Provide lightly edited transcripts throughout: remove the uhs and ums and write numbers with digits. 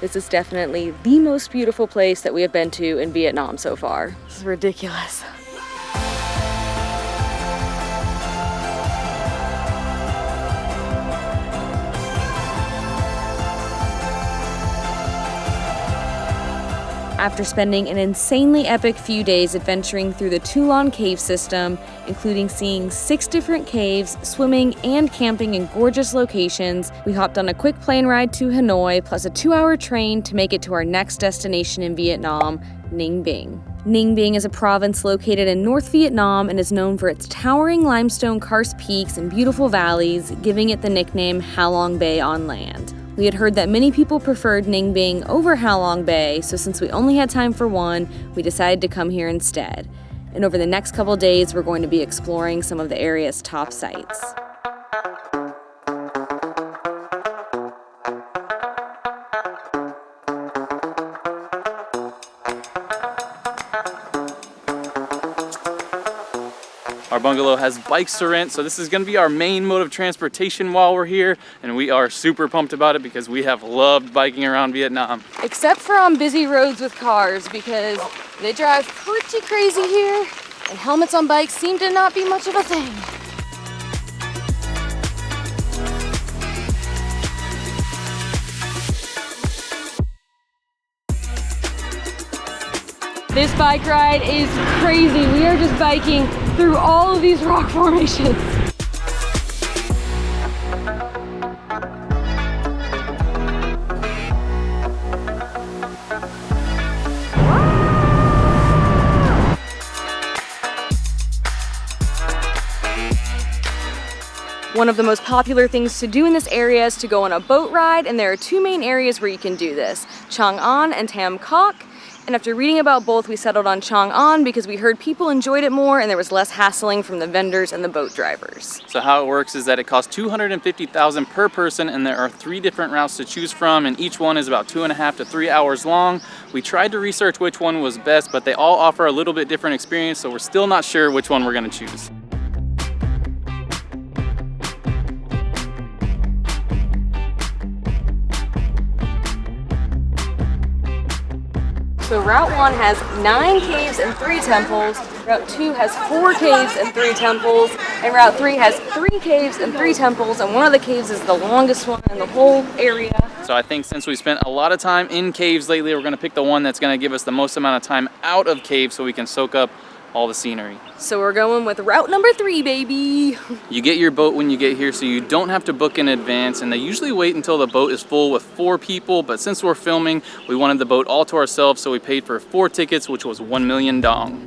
This is definitely the most beautiful place that we have been to in Vietnam so far. This is ridiculous. After spending an insanely epic few days adventuring through the Tu Lan cave system, including seeing 6 different caves, swimming, and camping in gorgeous locations, we hopped on a quick plane ride to Hanoi, plus a 2-hour train to make it to our next destination in Vietnam, Ninh Binh. Ninh Binh is a province located in North Vietnam and is known for its towering limestone karst peaks and beautiful valleys, giving it the nickname Ha Long Bay on land. We had heard that many people preferred Ninh Binh over Ha Long Bay, so since we only had time for one, we decided to come here instead. And over the next couple days, we're going to be exploring some of the area's top sites. Our bungalow has bikes to rent, so this is gonna be our main mode of transportation while we're here, and we are super pumped about it because we have loved biking around Vietnam. Except for on busy roads with cars, because they drive pretty crazy here, and helmets on bikes seem to not be much of a thing. This bike ride is crazy. We are just biking through all of these rock formations. One of the most popular things to do in this area is to go on a boat ride, and there are 2 main areas where you can do this, Trang An and Tam Coc. And after reading about both, we settled on Trang An because we heard people enjoyed it more and there was less hassling from the vendors and the boat drivers. So how it works is that it costs $250,000 per person, and there are 3 different routes to choose from, and each one is about 2.5 to 3 hours long. We tried to research which one was best, but they all offer a little bit different experience, so we're still not sure which one we're gonna choose. So Route 1 has 9 caves and 3 temples, Route 2 has 4 caves and 3 temples, and Route 3 has 3 caves and 3 temples, and one of the caves is the longest one in the whole area. So I think since we spent a lot of time in caves lately, we're gonna pick the one that's gonna give us the most amount of time out of caves so we can soak up all the scenery. So we're going with route number 3, baby. You get your boat when you get here, so you don't have to book in advance, and they usually wait until the boat is full with 4 people, but since we're filming, we wanted the boat all to ourselves, so we paid for 4 tickets, which was 1 million dong.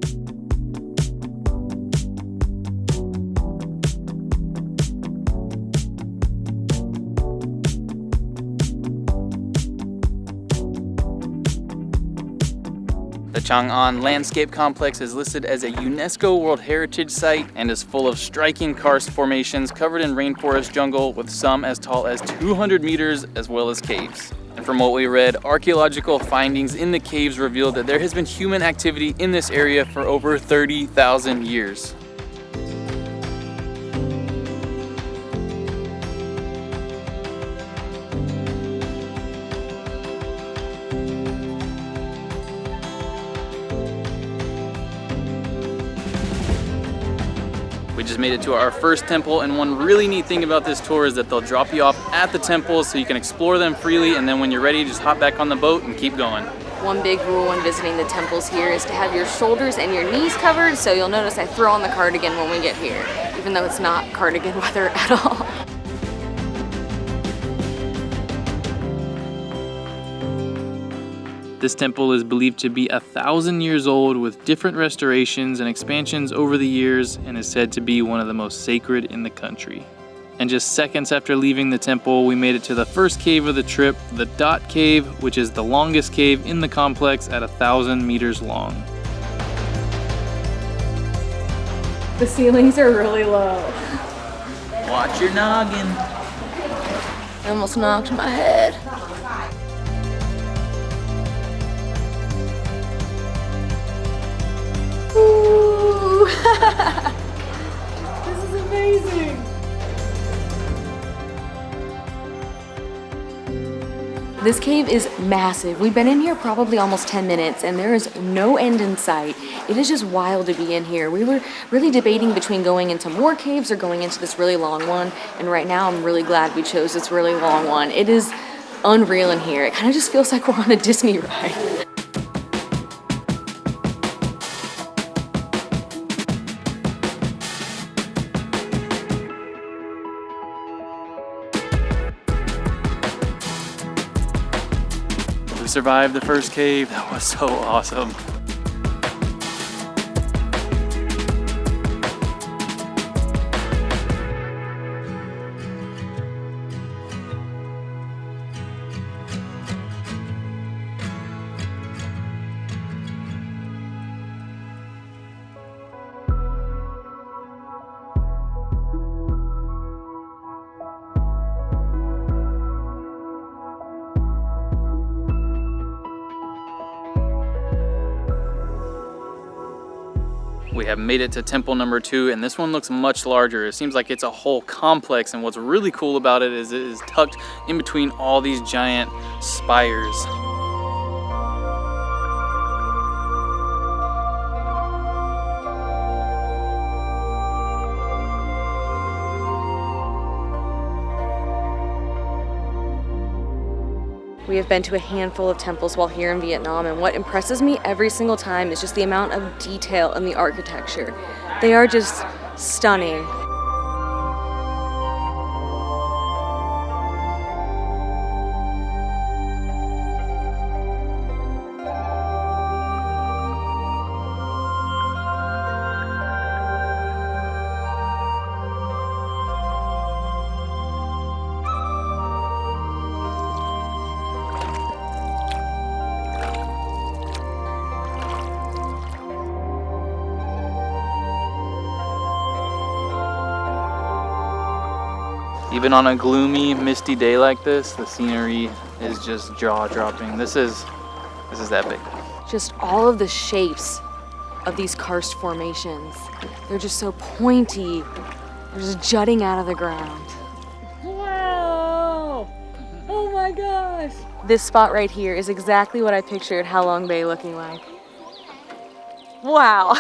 The Trang An Landscape Complex is listed as a UNESCO World Heritage Site and is full of striking karst formations covered in rainforest jungle with some as tall as 200 meters as well as caves. And from what we read, archaeological findings in the caves revealed that there has been human activity in this area for over 30,000 years. We just made it to our first temple, and one really neat thing about this tour is that they'll drop you off at the temples so you can explore them freely, and then when you're ready, just hop back on the boat and keep going. One big rule when visiting the temples here is to have your shoulders and your knees covered, so you'll notice I throw on the cardigan when we get here, even though it's not cardigan weather at all. This temple is believed to be 1,000 years old with different restorations and expansions over the years, and is said to be one of the most sacred in the country. And just seconds after leaving the temple, we made it to the first cave of the trip, the Dot Cave, which is the longest cave in the complex at 1,000 meters long. The ceilings are really low. Watch your noggin. I almost knocked my head. Ooh. This is amazing. This cave is massive. We've been in here probably almost 10 minutes and there is no end in sight. It is just wild to be in here. We were really debating between going into more caves or going into this really long one. And right now I'm really glad we chose this really long one. It is unreal in here. It kind of just feels like we're on a Disney ride. We survived the first cave. That was so awesome. We have made it to temple number 2, and this one looks much larger. It seems like it's a whole complex, and what's really cool about it is tucked in between all these giant spires. We have been to a handful of temples while here in Vietnam, and what impresses me every single time is just the amount of detail in the architecture. They are just stunning. Even on a gloomy, misty day like this, the scenery is just jaw-dropping. This is epic. Just all of the shapes of these karst formations. They're just so pointy. They're just jutting out of the ground. Wow! Oh my gosh! This spot right here is exactly what I pictured Ha Long Bay looking like. Wow!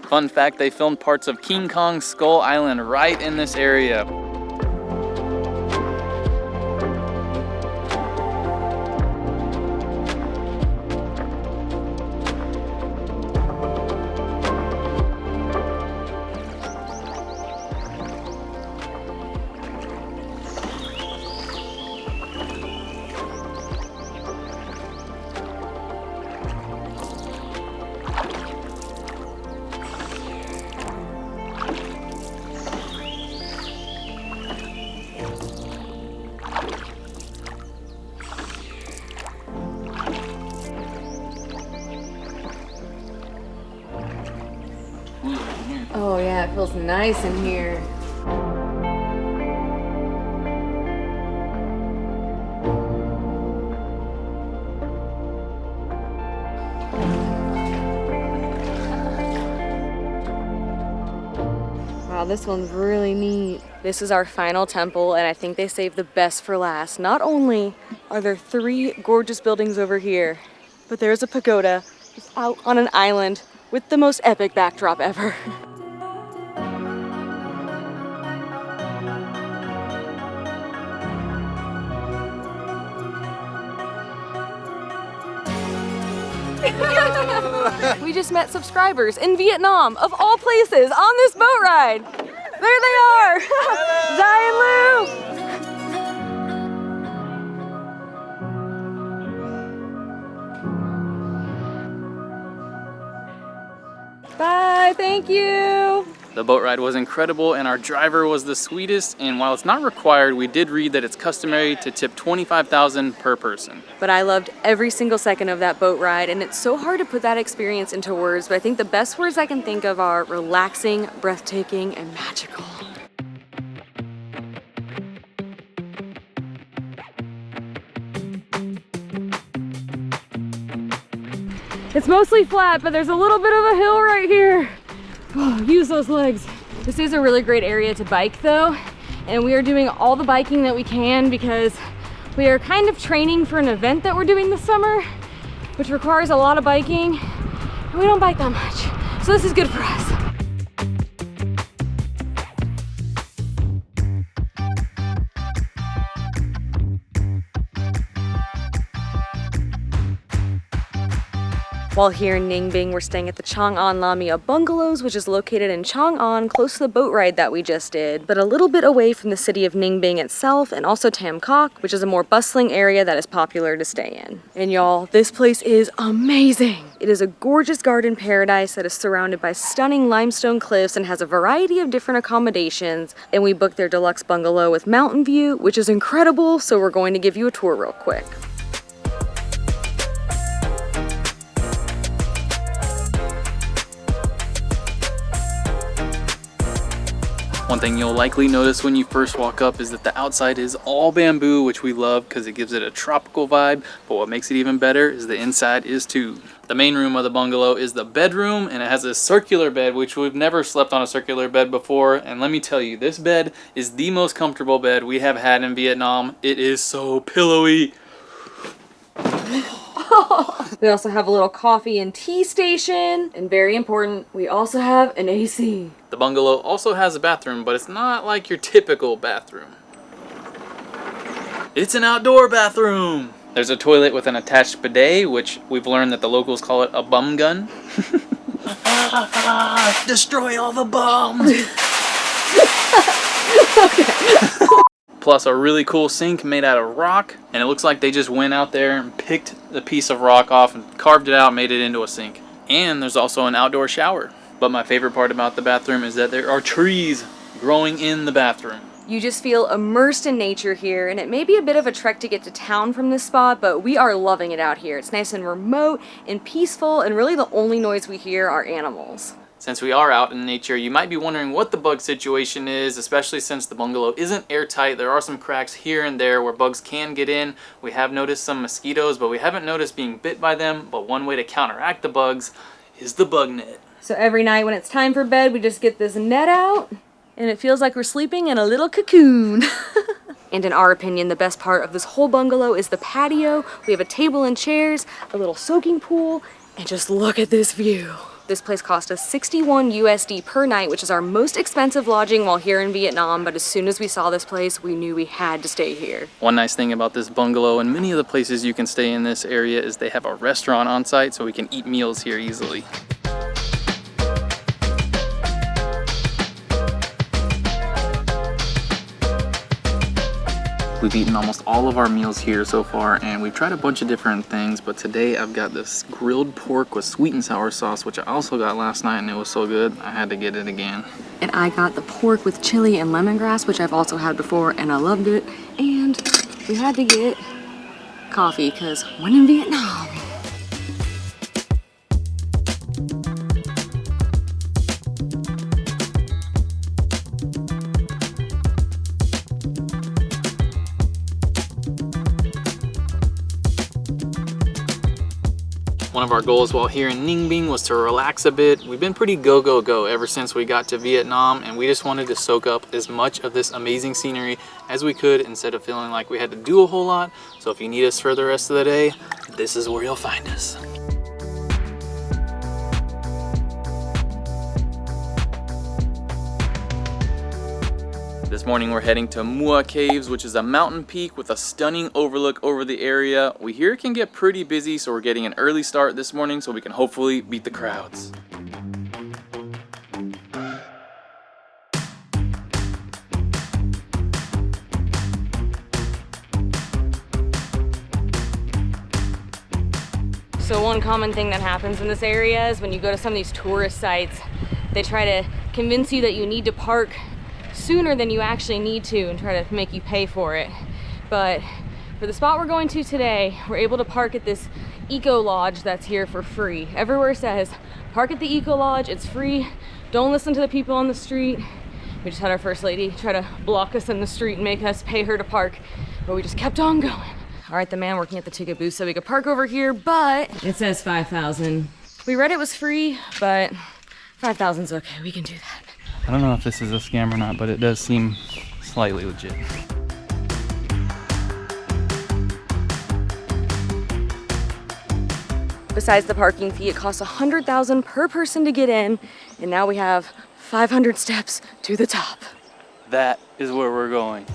Fun fact, they filmed parts of King Kong's Skull Island right in this area. Oh yeah, it feels nice in here. Wow, this one's really neat. This is our final temple, and I think they saved the best for last. Not only are there 3 gorgeous buildings over here, but there's a pagoda just out on an island with the most epic backdrop ever. We just met subscribers in Vietnam, of all places, on this boat ride. There they are! Zai and Lou! Bye, thank you! The boat ride was incredible, and our driver was the sweetest, and while it's not required, we did read that it's customary to tip $25,000 per person. But I loved every single second of that boat ride, and it's so hard to put that experience into words, but I think the best words I can think of are relaxing, breathtaking, and magical. It's mostly flat, but there's a little bit of a hill right here. Oh, use those legs. This is a really great area to bike though, and we are doing all the biking that we can because We are kind of training for an event that we're doing this summer, which requires a lot of biking, and we don't bike that much. So this is good for us. While here in Ninh Binh, we're staying at the Chang'an Lamia Bungalows, which is located in Chang'an, close to the boat ride that we just did, but a little bit away from the city of Ninh Binh itself, and also Tam Coc, which is a more bustling area that is popular to stay in. And y'all, this place is amazing! It is a gorgeous garden paradise that is surrounded by stunning limestone cliffs and has a variety of different accommodations, and we booked their deluxe bungalow with mountain view, which is incredible, so we're going to give you a tour real quick. One thing you'll likely notice when you first walk up is that the outside is all bamboo, which we love because it gives it a tropical vibe, but what makes it even better is the inside is too. The main room of the bungalow is the bedroom, and it has a circular bed, which we've never slept on a circular bed before, and let me tell you, this bed is the most comfortable bed we have had in Vietnam. It is so pillowy. We also have a little coffee and tea station, and very important, we also have an AC. The bungalow also has a bathroom, but it's not like your typical bathroom. It's an outdoor bathroom! There's a toilet with an attached bidet, which we've learned that the locals call it a bum gun. Destroy all the bums! Okay. Plus a really cool sink made out of rock, and it looks like they just went out there and picked the piece of rock off and carved it out and made it into a sink. And there's also an outdoor shower. But my favorite part about the bathroom is that there are trees growing in the bathroom. You just feel immersed in nature here, and it may be a bit of a trek to get to town from this spot, but we are loving it out here. It's nice and remote and peaceful, and really the only noise we hear are animals. Since we are out in nature, you might be wondering what the bug situation is, especially since the bungalow isn't airtight. There are some cracks here and there where bugs can get in. We have noticed some mosquitoes, but we haven't noticed being bit by them. But one way to counteract the bugs is the bug net. So every night when it's time for bed, we just get this net out, and it feels like we're sleeping in a little cocoon. And in our opinion, the best part of this whole bungalow is the patio. We have a table and chairs, a little soaking pool, and just look at this view. This place cost us 61 USD per night, which is our most expensive lodging while here in Vietnam, but as soon as we saw this place, we knew we had to stay here. One nice thing about this bungalow and many of the places you can stay in this area is they have a restaurant on site, so we can eat meals here easily. We've eaten almost all of our meals here so far, and we've tried a bunch of different things, but today I've got this grilled pork with sweet and sour sauce, which I also got last night, and it was so good, I had to get it again. And I got the pork with chili and lemongrass, which I've also had before, and I loved it. And we had to get coffee, because when in Vietnam. One of our goals while here in Ninh Binh was to relax a bit. We've been pretty go ever since we got to Vietnam, and we just wanted to soak up as much of this amazing scenery as we could instead of feeling like we had to do a whole lot. So if you need us for the rest of the day, this is where you'll find us. This morning we're heading to Mua Caves, which is a mountain peak with a stunning overlook over the area. We hear it can get pretty busy, so we're getting an early start this morning so we can hopefully beat the crowds. So one common thing that happens in this area is when you go to some of these tourist sites, they try to convince you that you need to park sooner than you actually need to and try to make you pay for it. But for the spot we're going to today, we're able to park at this eco lodge that's here for free. Everywhere says park at the eco lodge, it's free, don't listen to the people on the street. We just had our first lady try to block us in the street and make us pay her to park, but we just kept on going. All right, the man working at the ticket booth said we could park over here, but it says 5,000. We read it was free, but 5,000's okay, we can do that. I don't know if this is a scam or not, but it does seem slightly legit. Besides the parking fee, it costs $100,000 per person to get in, and now we have 500 steps to the top. That is where we're going.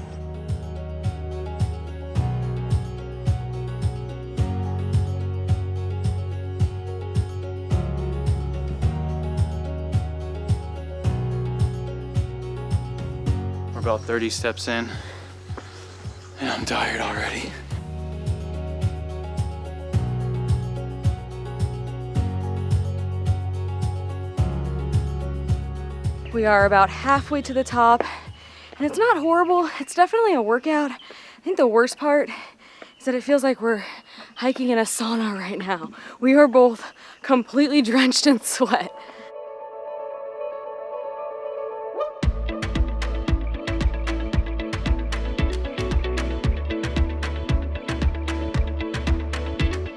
We're about 30 steps in, and I'm tired already. We are about halfway to the top, and it's not horrible. It's definitely a workout. I think the worst part is that it feels like we're hiking in a sauna right now. We are both completely drenched in sweat.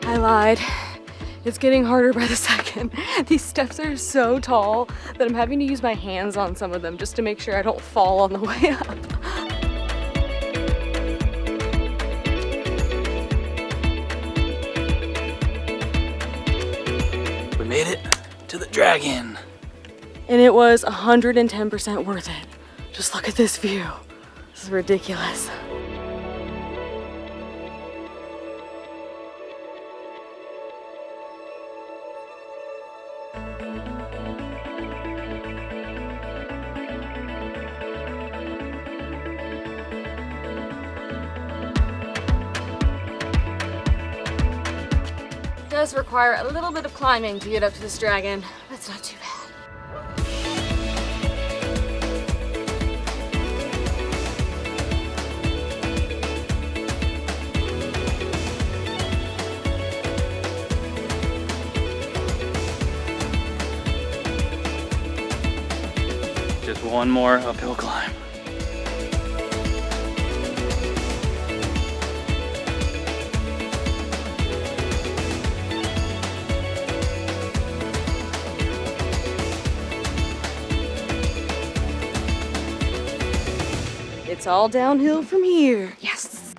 I lied. It's getting harder by the second. These steps are so tall that I'm having to use my hands on some of them just to make sure I don't fall on the way up. We made it to the dragon. And it was 110% worth it. Just look at this view. This is ridiculous. It does require a little bit of climbing to get up to this dragon. That's not too bad. Just one more uphill climb. It's all downhill from here. Yes.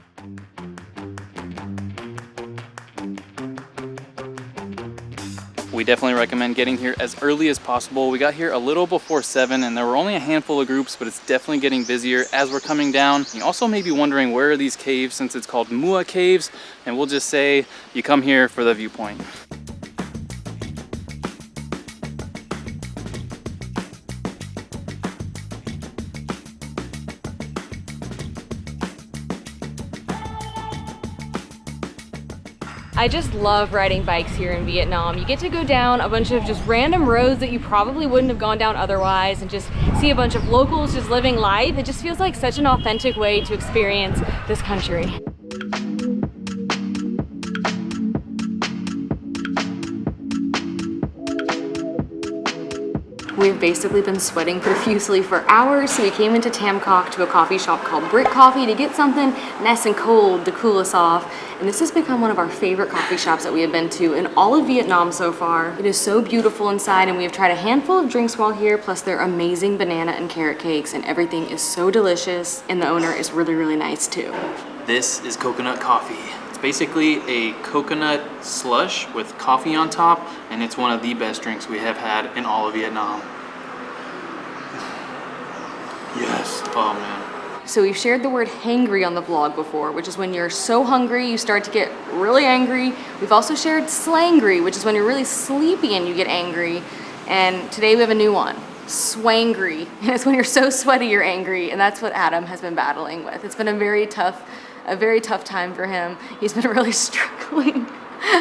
We definitely recommend getting here as early as possible. We got here a little before 7 and there were only a handful of groups, but it's definitely getting busier as we're coming down. You also may be wondering where are these caves since it's called Mua Caves, and we'll just say you come here for the viewpoint. I just love riding bikes here in Vietnam. You get to go down a bunch of just random roads that you probably wouldn't have gone down otherwise and just see a bunch of locals just living life. It just feels like such an authentic way to experience this country. We've basically been sweating profusely for hours, so we came into Tam Coc to a coffee shop called Brick Coffee to get something nice and cold to cool us off. And this has become one of our favorite coffee shops that we have been to in all of Vietnam so far. It is so beautiful inside, and we have tried a handful of drinks while here, plus their amazing banana and carrot cakes, and everything is so delicious, and the owner is really, really nice too. This is coconut coffee. It's basically a coconut slush with coffee on top, and it's one of the best drinks we have had in all of Vietnam. Yes, oh man. So we've shared the word hangry on the vlog before, which is when you're so hungry you start to get really angry. We've also shared slangry, which is when you're really sleepy and you get angry. And today we have a new one, swangry. And it's when you're so sweaty you're angry, and that's what Adam has been battling with. It's been a very tough time for him. He's been really struggling,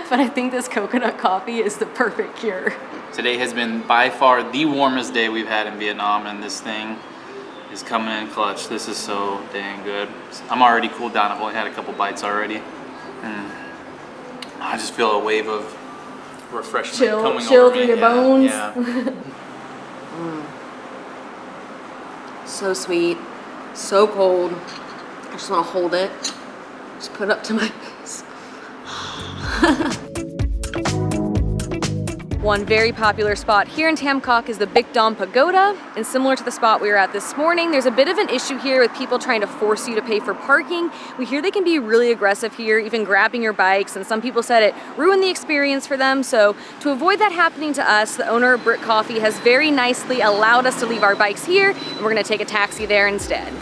but I think this coconut coffee is the perfect cure. Today has been by far the warmest day we've had in Vietnam, and this thing is coming in clutch. This is so dang good. I'm already cooled down. I've only had a couple bites already. I just feel a wave of refreshment coming over me. Chill through your bones. Yeah. So sweet, so cold. I just want to hold it. Just put it up to my face. One very popular spot here in Tam Coc is the Bich Pagoda, and similar to the spot we were at this morning, there's a bit of an issue here with people trying to force you to pay for parking. We hear they can be really aggressive here, even grabbing your bikes, and some people said it ruined the experience for them. So to avoid that happening to us, the owner of Brick Coffee has very nicely allowed us to leave our bikes here, and we're gonna take a taxi there instead.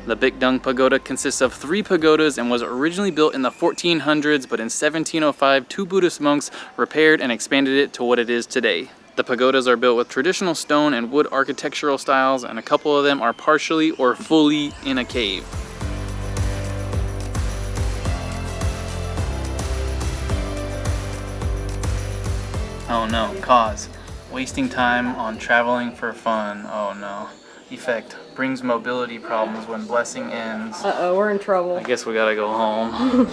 The Bich Pagoda consists of 3 pagodas and was originally built in the 1400s, but in 1705, 2 Buddhist monks repaired and expanded it to what it is today. The pagodas are built with traditional stone and wood architectural styles, and a couple of them are partially or fully in a cave. Oh no, cause. Wasting time on traveling for fun. Oh no. Effect. Brings mobility problems when blessing ends. Uh-oh, we're in trouble. I guess we gotta go home.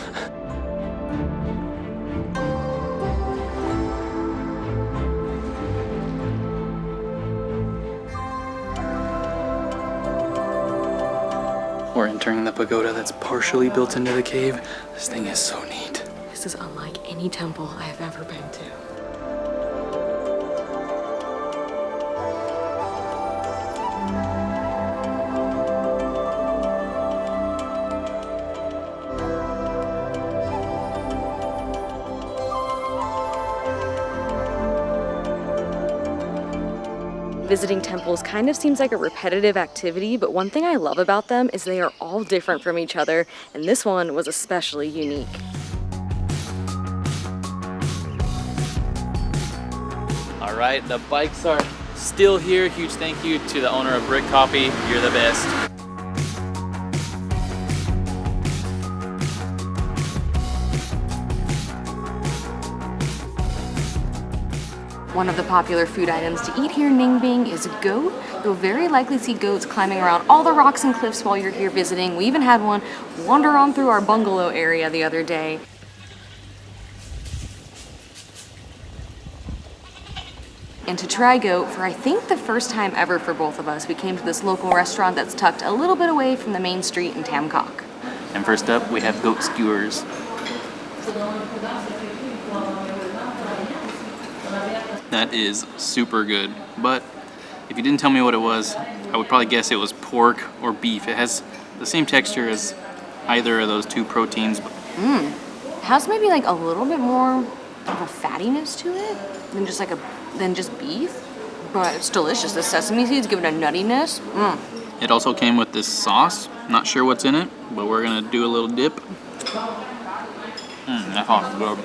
We're entering the pagoda that's partially built into the cave. This thing is so neat. This is unlike any temple I have ever been to. Visiting temples kind of seems like a repetitive activity, but one thing I love about them is they are all different from each other, and this one was especially unique. All right, the bikes are still here. Huge thank you to the owner of Brick Coffee. You're the best. One of the popular food items to eat here in Ninh Binh is goat. You'll very likely see goats climbing around all the rocks and cliffs while you're here visiting. We even had one wander on through our bungalow area the other day. And to try goat, for I think the first time ever for both of us, we came to this local restaurant that's tucked a little bit away from the main street in Tam Coc. And first up, we have goat skewers. That is super good, but if you didn't tell me what it was, I would probably guess it was pork or beef. It has the same texture as either of those 2 proteins. It has maybe like a little bit more of a fattiness to it than just beef, but it's delicious. The sesame seeds give it a nuttiness. It also came with this sauce. Not sure what's in it, but we're gonna do a little dip. That sauce is good.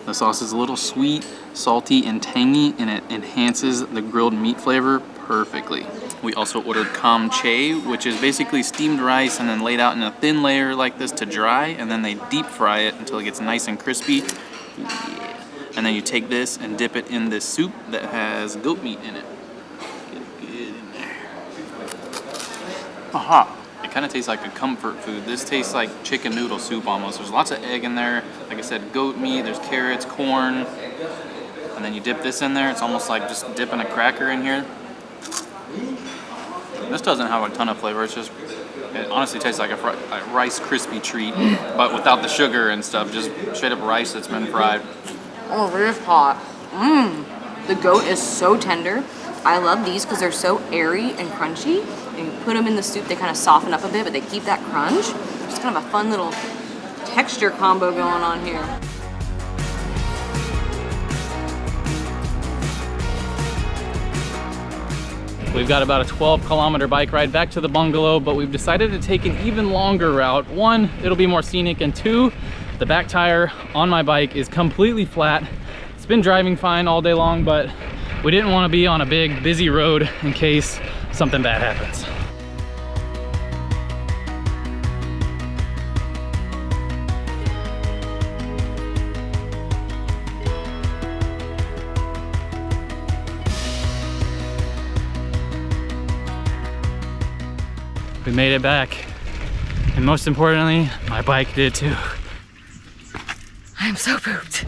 The sauce is a little sweet, salty, and tangy, and it enhances the grilled meat flavor perfectly. We also ordered cam che, which is basically steamed rice and then laid out in a thin layer like this to dry, and then they deep fry it until it gets nice and crispy. Yeah. And then you take this and dip it in this soup that has goat meat in it. Get it good in there. Aha! It kind of tastes like a comfort food. This tastes like chicken noodle soup almost. There's lots of egg in there. Like I said, goat meat, there's carrots, corn. And then you dip this in there. It's almost like just dipping a cracker in here. This doesn't have a ton of flavor. It honestly tastes like a rice crispy treat, but without the sugar and stuff. Just straight up rice that's been fried. Oh, it is hot. The goat is so tender. I love these because they're so airy and crunchy. And you put them in the soup, they kind of soften up a bit, but they keep that crunch. It's kind of a fun little texture combo going on here. We've got about a 12-kilometer bike ride back to the bungalow, but we've decided to take an even longer route. 1, it'll be more scenic, and 2, the back tire on my bike is completely flat. It's been driving fine all day long, but we didn't want to be on a big, busy road in case something bad happens. We made it back, and most importantly, my bike did too. I'm so pooped.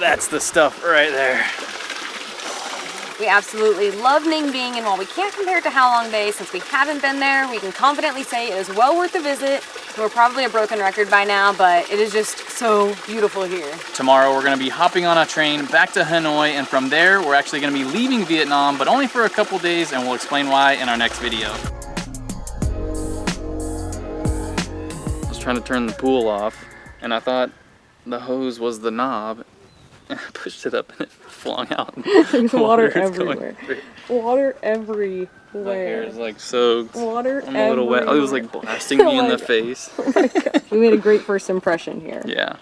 That's the stuff right there. We absolutely love Ninh Binh, and while we can't compare it to Ha Long Bay since we haven't been there, we can confidently say it is well worth the visit. We're probably a broken record by now, but it is just so beautiful here. Tomorrow we're gonna be hopping on a train back to Hanoi, and from there we're actually gonna be leaving Vietnam, but only for a couple days, and we'll explain why in our next video. I was trying to turn the pool off, and I thought the hose was the knob, and I pushed it up and it flung out. There's water everywhere. Water everywhere. My hair is like soaked. Water I'm a little wet. Oh, it was like blasting me in the face. Oh my God. We made a great first impression here. Yeah.